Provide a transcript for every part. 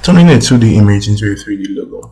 Turning a 2D image into a 3D logo.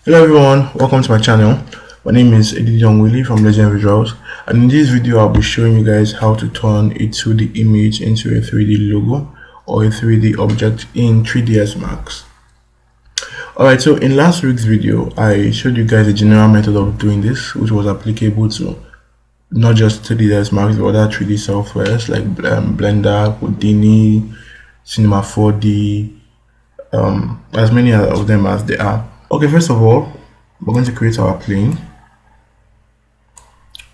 Hello everyone, welcome to my channel. My name is Willie from Legend Visuals, and in this video I'll be showing you guys how to turn a 2D image into a 3D logo or a 3D object in 3ds Max. Alright, so in last week's video I showed you guys a general method of doing this, which was applicable to not just 3ds Max but other 3D softwares like Blender, Houdini, Cinema 4D, as many of them as there are. Okay, first of all, we're going to create our plane.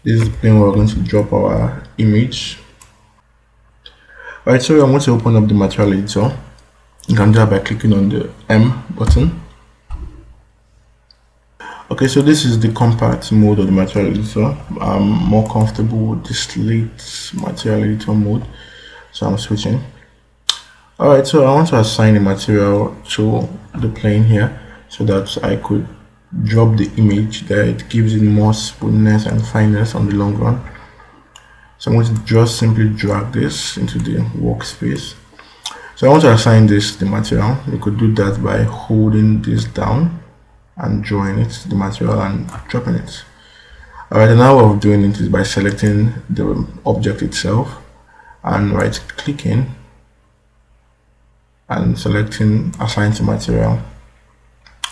This is the plane where we're going to drop our image. Alright, so I'm going to open up the material editor. You can do that by clicking on the M button. Okay, so this is the compact mode of the material editor. I'm more comfortable with the slate material editor mode, so I'm switching. Alright, so I want to assign a material to the plane here, so that I could drop the image there. It gives it more smoothness and fineness on the long run. So I'm going to just simply drag this into the workspace. So I want to assign this the material. You could do that by holding this down and drawing it to the material and dropping it. Alright, another way of doing it is by selecting the object itself and right clicking and selecting assign to material,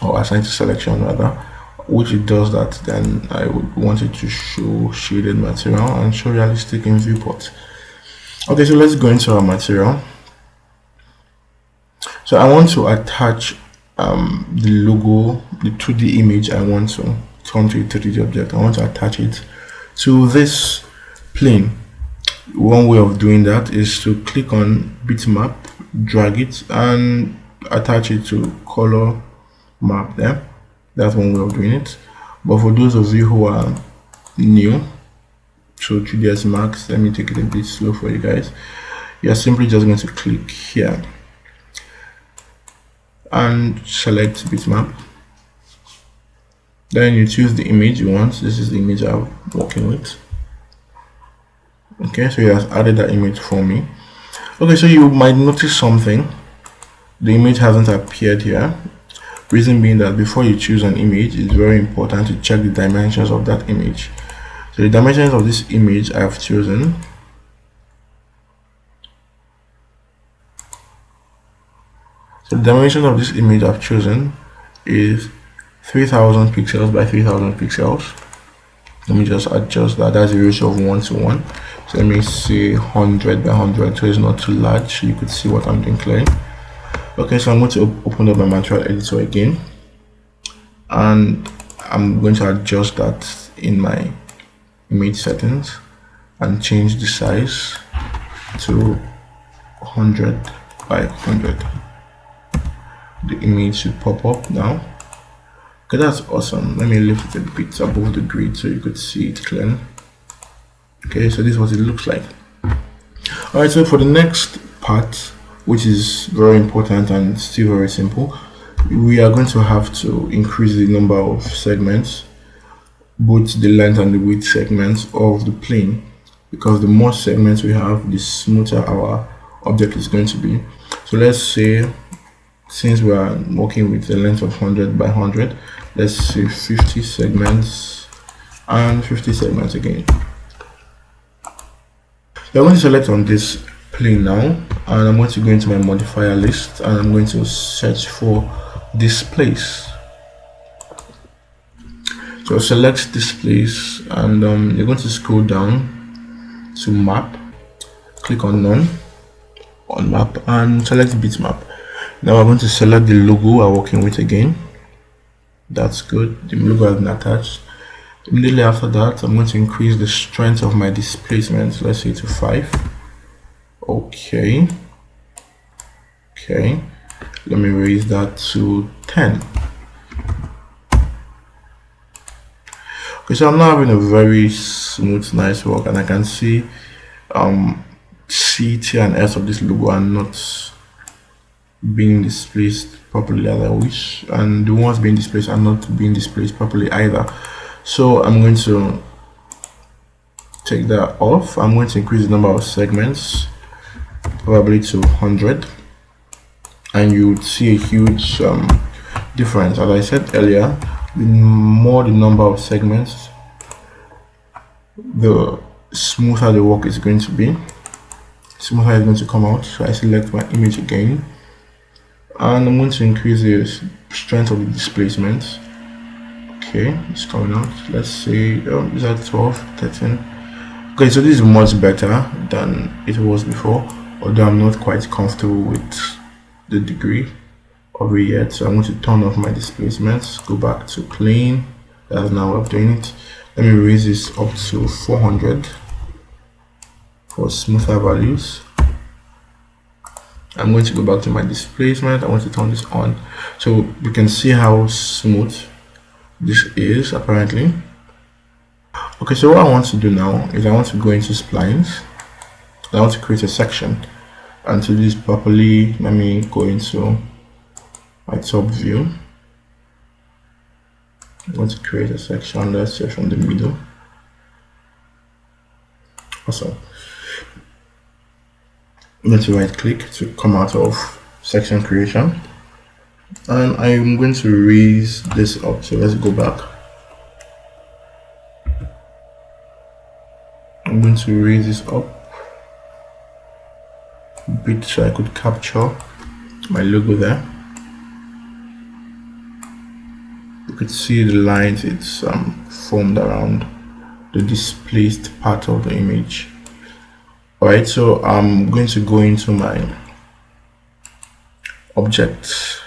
or assign to selection rather, which it does that. Then I would want it to show shaded material and show realistic in viewport. Okay, so let's go into our material. So I want to attach the logo, the 2D image I want to turn to a 3D object. I want to attach it to this plane. One way of doing that is to click on bitmap, drag it and attach it to color map there. That's one way of doing it. But for those of you who are new to 3ds Max, let me take it a bit slow for you guys. You're simply just going to click here and select bitmap. Then you choose the image you want. This is the image I'm working with. Okay, so he has added that image for me. Okay, so you might notice something. The image hasn't appeared here. Reason being that before you choose an image, it's very important to check the dimensions of that image. So the dimensions of this image I have chosen. So the dimension of this image I've chosen is 3000 pixels by 3000 pixels. Let me just adjust that. That's a ratio of 1 to 1. So let me say 100 by 100, so it's not too large. You could see what I'm doing clearly. Okay, so I'm going to open up my material editor again, and I'm going to adjust that in my image settings and change the size to 100 by 100. The image should pop up now. Okay, that's awesome. Let me lift it a bit above the grid so you could see it clearly. Okay, so this is what it looks like. Alright, so for the next part, which is very important and still very simple, we are going to have to increase the number of segments, both the length and the width segments of the plane, because the more segments we have, the smoother our object is going to be. So let's say, since we are working with a length of 100 by 100, let's say 50 segments and 50 segments again. So I'm going to select on this plane now, and I'm going to go into my modifier list and I'm going to search for Displace. So select Displace, and you're going to scroll down to map, click on none on map and select bitmap. Now I'm going to select the logo we're working with again. That's good, the logo has been attached. Immediately after that, I'm going to increase the strength of my displacement, let's say to 5. Okay, let me raise that to 10. Okay, so I'm now having a very smooth, nice work, and I can see C, T, and S of this logo are not being displaced properly as I wish, and the ones being displaced are not being displaced properly either. So I'm going to take that off. I'm going to increase the number of segments probably to 100, and you would see a huge difference. As I said earlier, the more the number of segments, the smoother the work is going to be, smoother is going to come out. So I select my image again, and I'm going to increase the strength of the displacement. Okay, it's coming out. Let's say is that 12, 13. Okay, so this is much better than it was before, although I'm not quite comfortable with the degree of it yet. So I'm going to turn off my displacements, go back to clean. That's now I'm doing it. Let me raise this up to 400 for smoother values. I'm going to go back to my displacement. I want to turn this on so you can see how smooth this is apparently. Okay, so what I want to do now is I want to go into splines. I want to create a section, and to do this properly, let me go into my top view. I want to create a section, let's say from the middle. Awesome. I'm going to right click to come out of section creation, and I'm going to raise this up. So let's go back. I'm going to raise this up a bit so I could capture my logo there. You could see the lines it's formed around the displaced part of the image. Alright, so I'm going to go into my objects,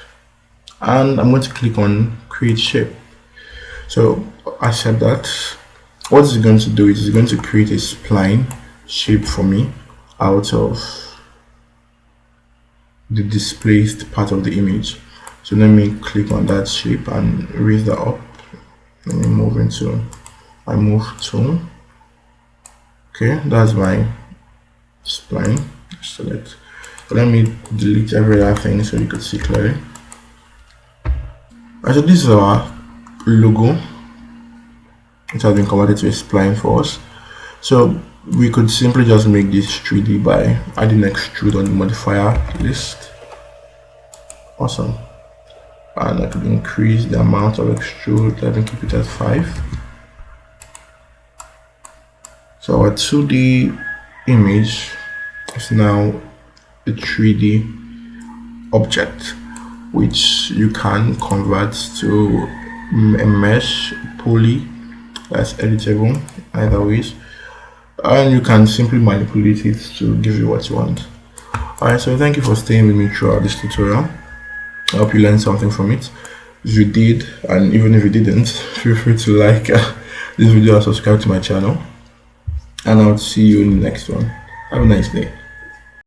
and I'm going to click on create shape. So I said that what it's going to do is it's going to create a spline shape for me out of the displaced part of the image. So let me click on that shape and raise that up. Let me move into my move tool. Okay, that's my spline. Select. So let me delete every other thing so you could see clearly. Alright, so this is our logo. It has been converted to a spline for us. So we could simply just make this 3D by adding extrude on the modifier list. Awesome. And I could increase the amount of extrude. Let me keep it at 5. So our 2D image is now a 3D object, which you can convert to a mesh, poly, that's editable either ways, and you can simply manipulate it to give you what you want. Alright, so thank you for staying with me throughout this tutorial. I hope you learned something from it. If you did, and even if you didn't, feel free to like this video and subscribe to my channel, and I'll see you in the next one. Have a nice day.